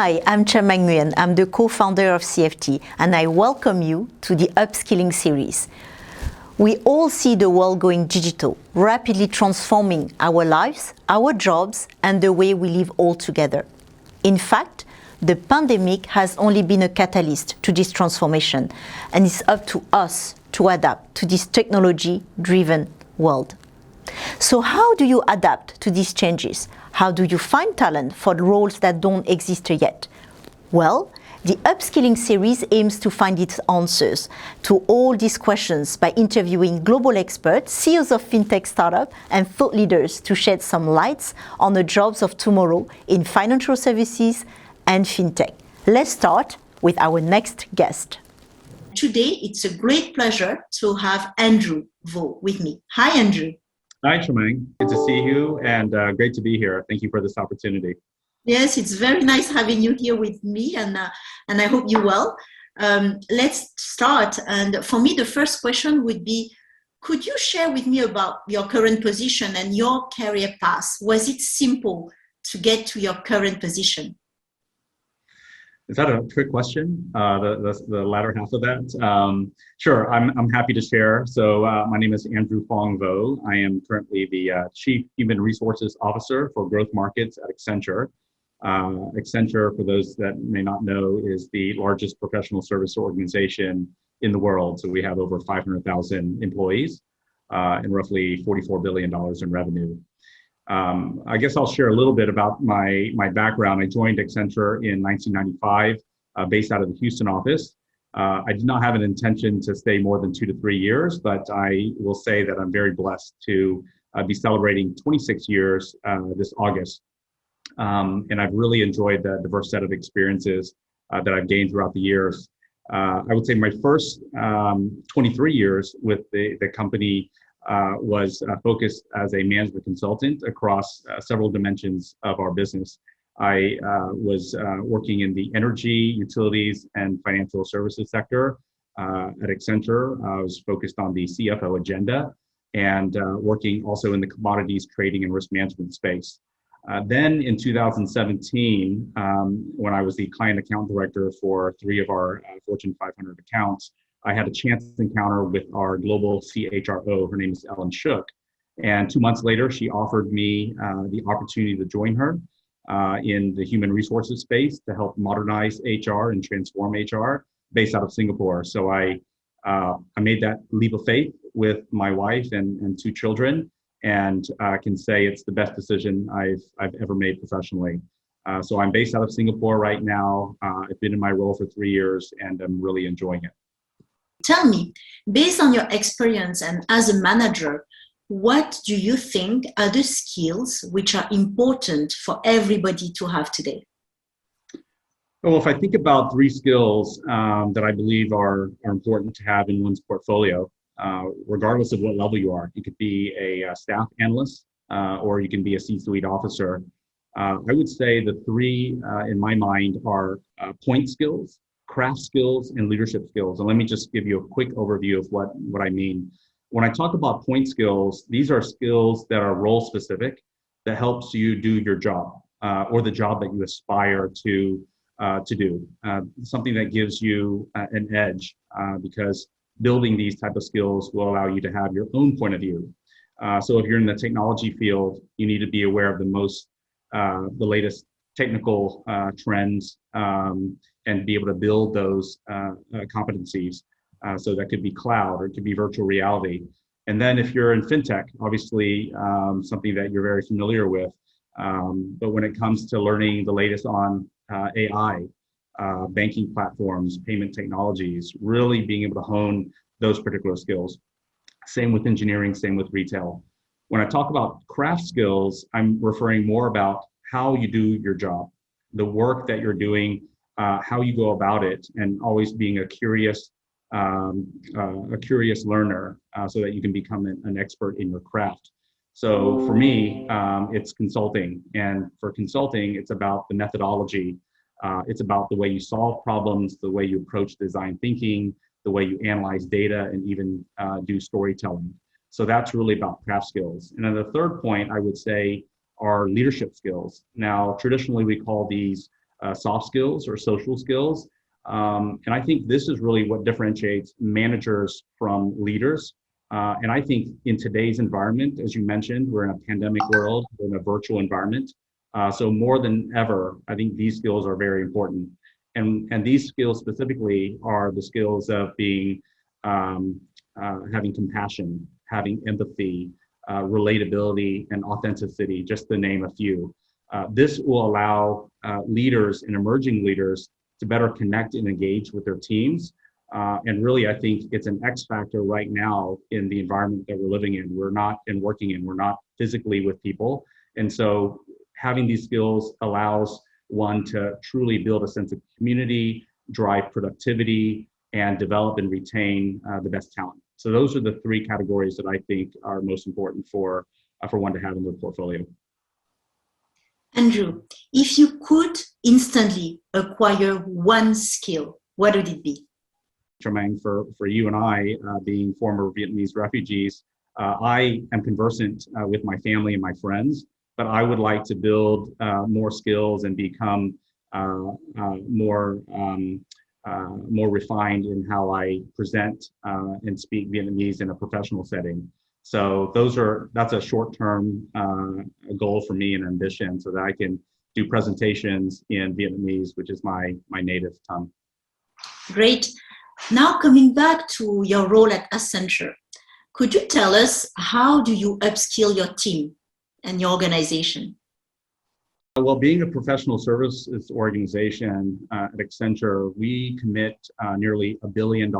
Hi, I'm Tram Anh Nguyen. I'm the co-founder of CFTE, and I welcome you to the Upskilling series. We all see the world going digital, rapidly transforming our lives, our jobs, and the way we live all together. In fact, the pandemic has only been a catalyst to this transformation, and it's up to us to adapt to this technology-driven world. So how do you adapt to these changes? How do you find talent for the roles that don't exist yet? Well, the Upskilling series aims to find its answers to all these questions by interviewing global experts, CEOs of fintech startups, and thought leaders to shed some lights on the jobs of tomorrow in financial services and fintech. Let's start with our next guest. Today, it's a great pleasure to have Andrew Vo with me. Hi, Andrew. Hi, Tram Anh. Good to see you and great to be here. Thank you for this opportunity. Yes, it's very nice having you here with me, and I hope you're well. Let's start. And for me, the first question would be, could you share with me about your current position and your career path? Was it simple to get to your current position? Is that a trick question? The latter half of that? Sure, I'm happy to share. So my name is Andrew Fong Vo. I am currently the Chief Human Resources Officer for Growth Markets at Accenture. Accenture, for those that may not know, is the largest professional service organization in the world. So we have over 500,000 employees and roughly $44 billion in revenue. I guess I'll share a little bit about my background. I joined Accenture in 1995, based out of the Houston office. I did not have an intention to stay more than 2 to 3 years, but I will say that I'm very blessed to be celebrating 26 years this August. And I've really enjoyed the diverse set of experiences that I've gained throughout the years. I would say my first 23 years with the company was focused as a management consultant across several dimensions of our business. I was working in the energy, utilities, and financial services sector at Accenture. I was focused on the CFO agenda and working also in the commodities trading and risk management space. Then in 2017, when I was the client account director for 3 of our Fortune 500 accounts, I had a chance encounter with our global CHRO. Her name is Ellen Shook. And 2 months later, she offered me the opportunity to join her in the human resources space to help modernize HR and transform HR based out of Singapore. So I made that leap of faith with my wife and 2 children. And I can say it's the best decision I've ever made professionally. So I'm based out of Singapore right now. I've been in my role for 3 years and I'm really enjoying it. Tell me, based on your experience and as a manager, what do you think are the skills which are important for everybody to have today? Well, if I think about 3 skills that I believe are important to have in one's portfolio, regardless of what level you are, you could be a staff analyst or you can be a C-suite officer. I would say the 3 in my mind are point skills, craft skills, and leadership skills. And let me just give you a quick overview of what I mean. When I talk about point skills, these are skills that are role specific that helps you do your job or the job that you aspire to do. Something that gives you an edge because building these type of skills will allow you to have your own point of view. So if you're in the technology field, you need to be aware of the latest technical trends and be able to build those competencies. So that could be cloud or it could be virtual reality. And then if you're in fintech, obviously something that you're very familiar with. But when it comes to learning the latest on AI, banking platforms, payment technologies, really being able to hone those particular skills. Same with engineering, same with retail. When I talk about craft skills, I'm referring more about how you do your job, the work that you're doing, how you go about it, and always being a curious learner so that you can become an expert in your craft. So for me, it's consulting. And for consulting, it's about the methodology. It's about the way you solve problems, the way you approach design thinking, the way you analyze data, and even do storytelling. So that's really about craft skills. And then the third point I would say are leadership skills. Now, traditionally we call these soft skills or social skills. And I think this is really what differentiates managers from leaders. And I think in today's environment, as you mentioned, we're in a pandemic world, we're in a virtual environment. So more than ever, I think these skills are very important. And these skills specifically are the skills of being, having compassion, having empathy, relatability, and authenticity, just to name a few. This will allow leaders and emerging leaders to better connect and engage with their teams. And really, I think it's an X factor right now in the environment that we're living in. We're not and working in, we're not physically with people. And so having these skills allows one to truly build a sense of community, drive productivity, and develop and retain the best talent. So those are the three categories that I think are most important for one to have in their portfolio. Andrew, if you could instantly acquire one skill, what would it be? Tram Anh, for you and I, being former Vietnamese refugees, I am conversant with my family and my friends, but I would like to build more skills and become more refined in how I present and speak Vietnamese in a professional setting. So that's a short-term goal for me and ambition, so that I can do presentations in Vietnamese, which is my native tongue. Great. Now coming back to your role at Accenture, could you tell us how do you upskill your team and your organization? Well, being a professional services organization at Accenture, we commit nearly $1 billion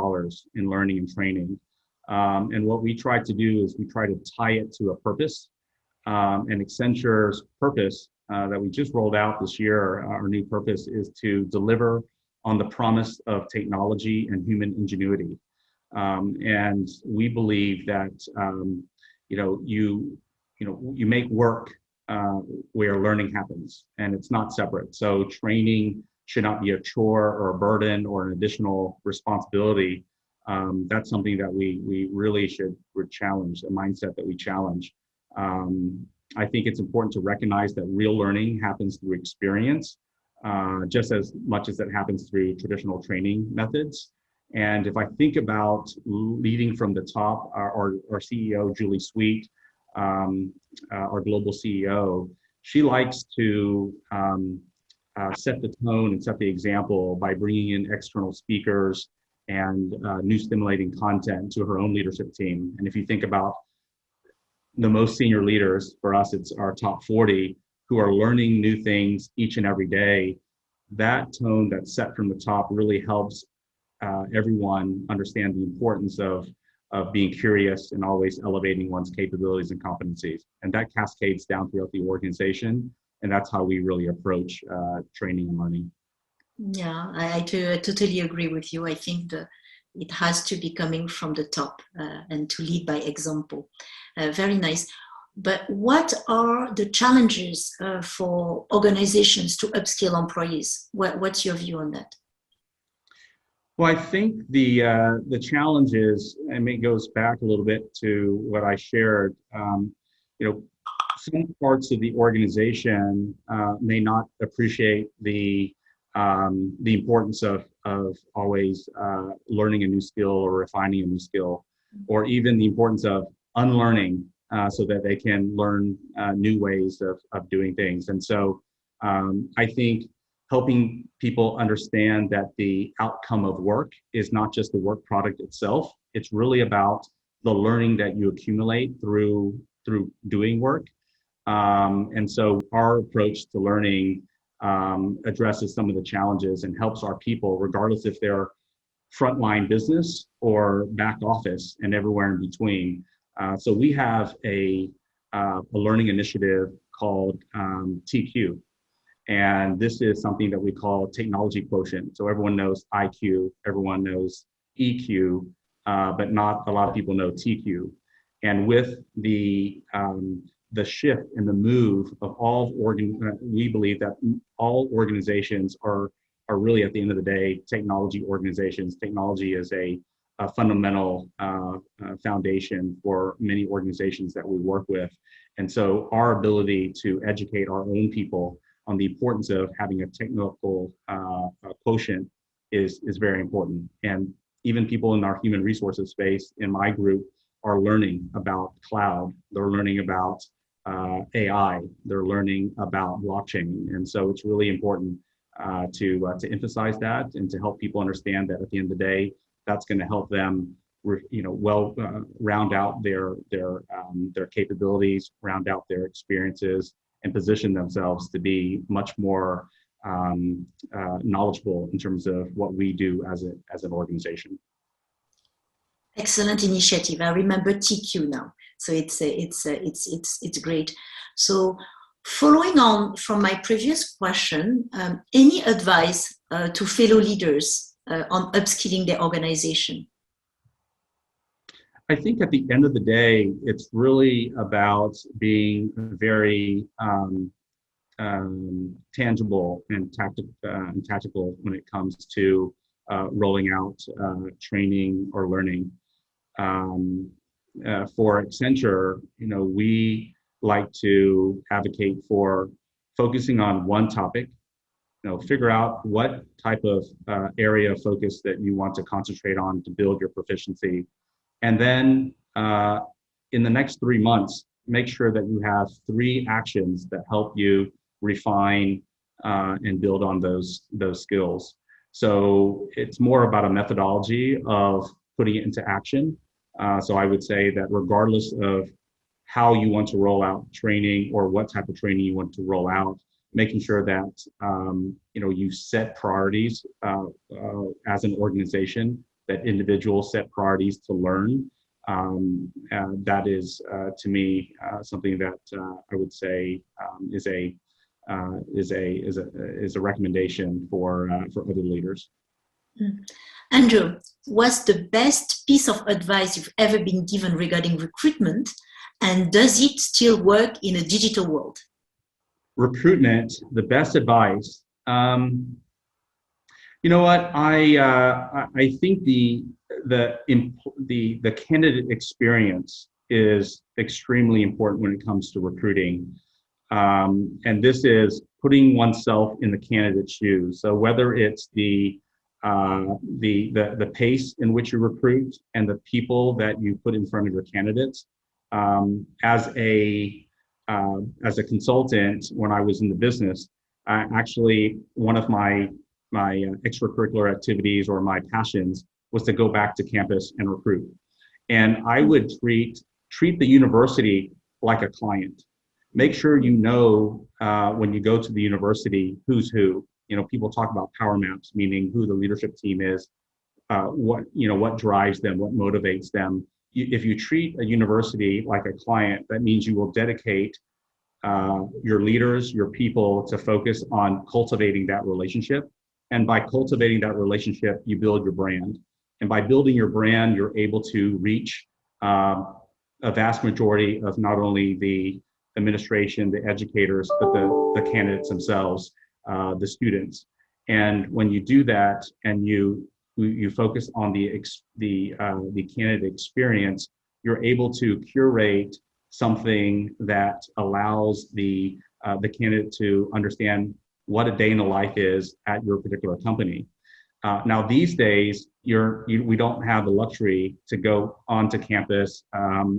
in learning and training. And what we try to do is we try to tie it to a purpose. And Accenture's purpose that we just rolled out this year, our new purpose is to deliver on the promise of technology and human ingenuity. And we believe that you make work where learning happens, and it's not separate. So training should not be a chore or a burden or an additional responsibility. That's something that we really should challenge, a mindset that we challenge. I think it's important to recognize that real learning happens through experience, just as much as it happens through traditional training methods. And if I think about leading from the top, our CEO, Julie Sweet, our global CEO, she likes to set the tone and set the example by bringing in external speakers and new stimulating content to her own leadership team. And if you think about the most senior leaders, for us, it's our top 40 who are learning new things each and every day. That tone that's set from the top really helps everyone understand the importance of being curious and always elevating one's capabilities and competencies. And that cascades down throughout the organization. And that's how we really approach training and learning. Yeah, I totally agree with you. I think it has to be coming from the top and to lead by example. Very nice. But what are the challenges for organizations to upskill employees? What's your view on that? Well, I think the challenge is, and it goes back a little bit to what I shared. Some parts of the organization may not appreciate the importance of always learning a new skill or refining a new skill, or even the importance of unlearning so that they can learn new ways of doing things. And so I think helping people understand that the outcome of work is not just the work product itself. It's really about the learning that you accumulate through doing work. And so our approach to learning addresses some of the challenges and helps our people, regardless if they're frontline business or back office and everywhere in between. So we have a learning initiative called TQ. And this is something that we call technology quotient. So everyone knows IQ, everyone knows EQ, but not a lot of people know TQ. And with the shift and the move of we believe that all organizations are really, at the end of the day, technology organizations. Technology is a fundamental foundation for many organizations that we work with. And so our ability to educate our own people on the importance of having a technical quotient is very important. And even people in our human resources space in my group are learning about cloud. They're learning about AI. They're learning about blockchain. And so it's really important to emphasize that and to help people understand that at the end of the day, that's going to help them, round out their capabilities, round out their experiences, and position themselves to be much more knowledgeable in terms of what we do as an organization. Excellent initiative. I remember TQ now, so it's great. So, following on from my previous question, any advice to fellow leaders on upskilling their organization? I think at the end of the day, it's really about being very tangible and tactical when it comes to rolling out training or learning. For Accenture, we like to advocate for focusing on one topic. Figure out what type of area of focus that you want to concentrate on to build your proficiency. And then in the next 3 months, make sure that you have 3 actions that help you refine and build on those skills. So it's more about a methodology of putting it into action. So I would say that regardless of how you want to roll out training or what type of training you want to roll out, making sure that you set priorities as an organization, that individuals set priorities to learn. That is, to me, something that I would say is a recommendation for other leaders. Andrew, what's the best piece of advice you've ever been given regarding recruitment, and does it still work in a digital world? Recruitment, the best advice. You know what? I think the candidate experience is extremely important when it comes to recruiting, and this is putting oneself in the candidate's shoes. So whether it's the pace in which you recruit and the people that you put in front of your candidates. As a consultant, when I was in the business, actually one of my extracurricular activities or my passions was to go back to campus and recruit. And I would treat the university like a client. Make sure when you go to the university, who's who. People talk about power maps, meaning who the leadership team is, what drives them, what motivates them. If you treat a university like a client, that means you will dedicate your leaders, your people to focus on cultivating that relationship. And by cultivating that relationship, you build your brand. And by building your brand, you're able to reach a vast majority of not only the administration, the educators, but the candidates themselves, the students. And when you do that and you focus on the candidate experience, you're able to curate something that allows the candidate to understand what a day in the life is at your particular company. Now these days, we don't have the luxury to go onto campus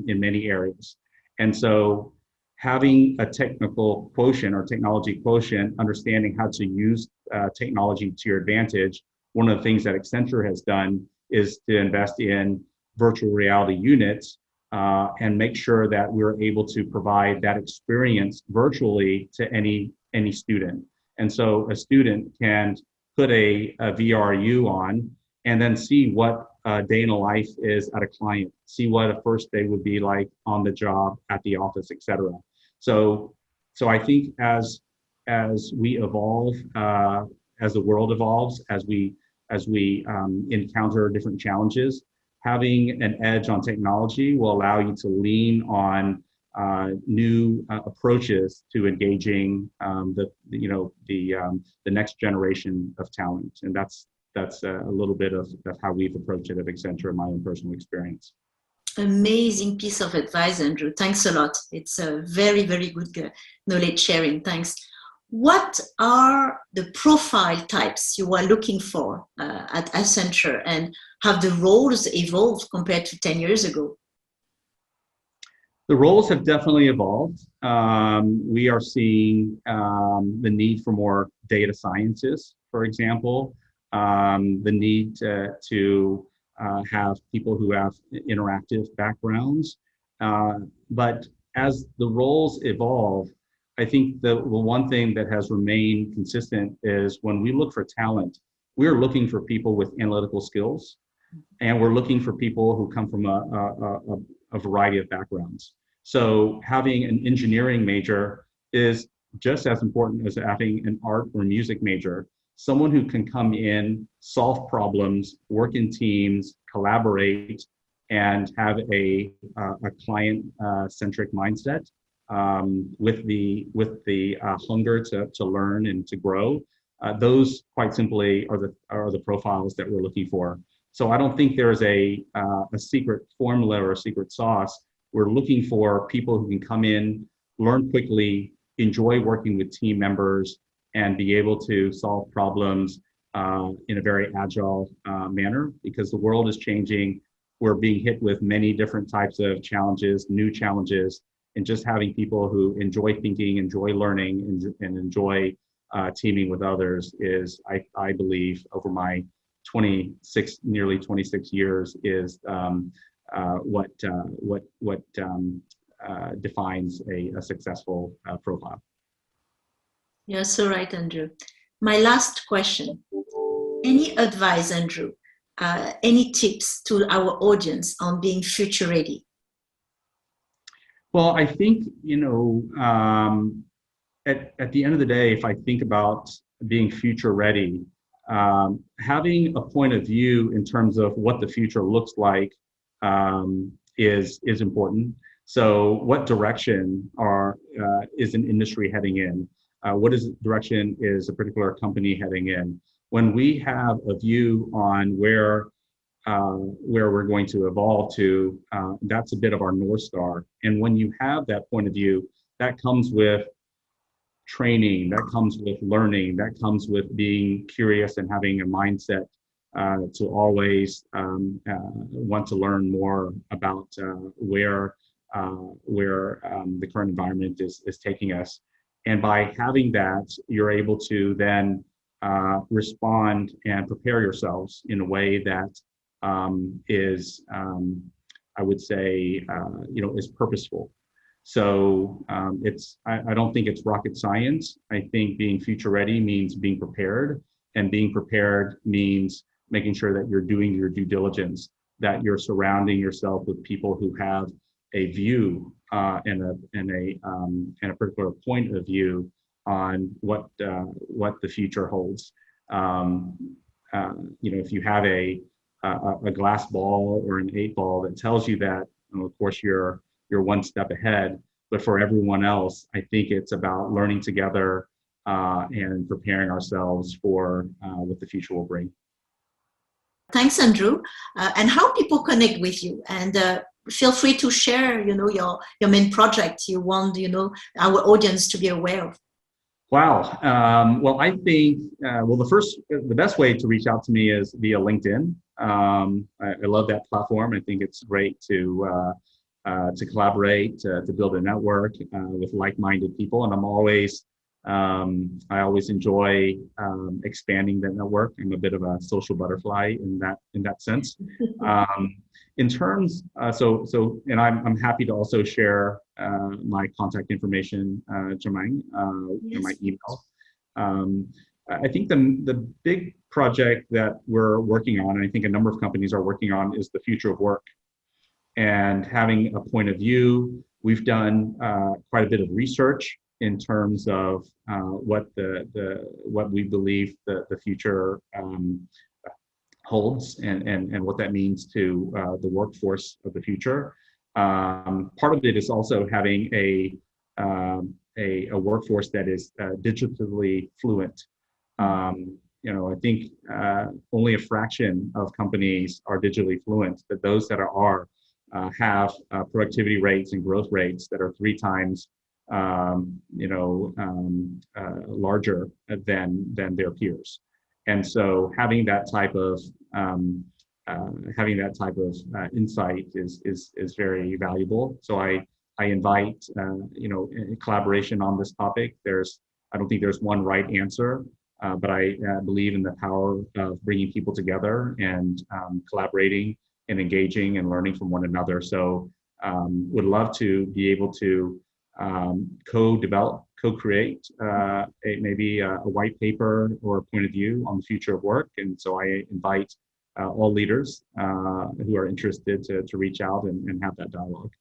in many areas, and so having a technical quotient or technology quotient, understanding how to use technology to your advantage. One of the things that Accenture has done is to invest in virtual reality units and make sure that we're able to provide that experience virtually to any student. And so a student can put a VRU on and then see what a day in a life is at a client, see what a first day would be like on the job, at the office, et cetera. So I think as we evolve, as the world evolves, as we encounter different challenges, having an edge on technology will allow you to lean on new approaches to engaging the next generation of talent, and that's a little bit of how we've approached it at Accenture in my own personal experience. Amazing piece of advice, Andrew. Thanks a lot. It's a very, very good knowledge sharing. Thanks. what are the profile types you are looking for at Accenture, and have the roles evolved compared to 10 years ago? The roles have definitely evolved. We are seeing the need for more data scientists, for example, the need to have people who have interactive backgrounds. But as the roles evolve, I think the one thing that has remained consistent is when we look for talent, we're looking for people with analytical skills, and we're looking for people who come from a variety of backgrounds. So having an engineering major is just as important as having an art or music major. Someone who can come in, solve problems, work in teams, collaborate, and have a client-centric mindset with the hunger to learn and to grow. Those quite simply are the profiles that we're looking for. So I don't think there's a secret formula or a secret sauce. We're looking for people who can come in, learn quickly, enjoy working with team members, and be able to solve problems in a very agile manner, because the world is changing. We're being hit with many different types of challenges, new challenges, and just having people who enjoy thinking, enjoy learning, and enjoy teaming with others is, I believe, over my nearly 26 years, is what defines a successful profile. You're so right, Andrew. My last question. Any advice, Andrew? Any tips to our audience on being future ready? Well, I think, at the end of the day, if I think about being future ready, having a point of view in terms of what the future looks like is important. So what direction is an industry heading in? What direction is a particular company heading in? When we have a view on where we're going to evolve to, that's a bit of our North Star. And when you have that point of view, that comes with training, that comes with learning, that comes with being curious and having a mindset to always want to learn more about where the current environment is taking us. And by having that, you're able to then respond and prepare yourselves in a way that is, I would say, is purposeful. So I don't think it's rocket science. I think being future ready means being prepared, and being prepared means making sure that you're doing your due diligence, that you're surrounding yourself with people who have a view and a particular point of view on what the future holds. If you have a glass ball or an 8 ball that tells you that, of course you're one step ahead. But for everyone else, I think it's about learning together and preparing ourselves for what the future will bring. Thanks, Andrew. And how people connect with you, and feel free to share, your main project you want, our audience to be aware of. Wow. Well, I think, the best way to reach out to me is via LinkedIn. I love that platform. I think it's great to collaborate, to build a network with like-minded people. And I always enjoy expanding that network. I'm a bit of a social butterfly in that sense. In terms, and I'm happy to also share my contact information, Tram Anh, yes, my email. I think the big project that we're working on, and I think a number of companies are working on, is the future of work. And having a point of view, we've done quite a bit of research in terms of what we believe the future holds, and what that means to the workforce of the future. Part of it is also having a workforce that is digitally fluent. I think only a fraction of companies are digitally fluent, but those that are have productivity rates and growth rates that are 3 times larger than their peers. And so having that type of insight is very valuable. So I invite collaboration on this topic. I don't think there's one right answer, but I believe in the power of bringing people together and collaborating and engaging and learning from one another. So would love to be able to co-develop, co-create maybe a white paper or a point of view on the future of work. And so I invite all leaders who are interested to reach out and have that dialogue.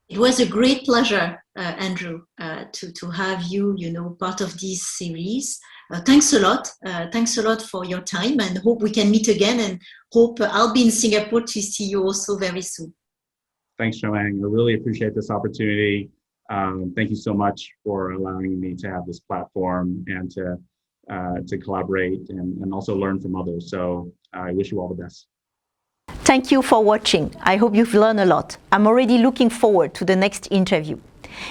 It was a great pleasure, Andrew, to have you, part of this series. Thanks a lot. Thanks a lot for your time, and hope we can meet again, and hope I'll be in Singapore to see you also very soon. Thanks, Tram Anh. I really appreciate this opportunity. Thank you so much for allowing me to have this platform and to collaborate and also learn from others. So I wish you all the best. Thank you for watching. I hope you've learned a lot. I'm already looking forward to the next interview.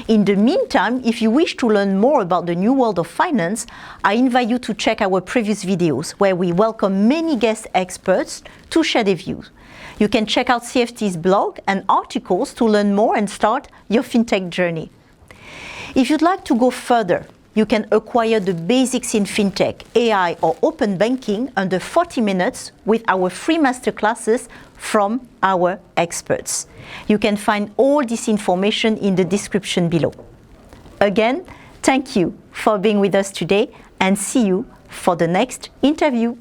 In the meantime, if you wish to learn more about the new world of finance, I invite you to check our previous videos where we welcome many guest experts to share their views. You can check out CFT's blog and articles to learn more and start your fintech journey. If you'd like to go further, you can acquire the basics in fintech, AI or open banking under 40 minutes with our free masterclasses from our experts. You can find all this information in the description below. Again, thank you for being with us today and see you for the next interview.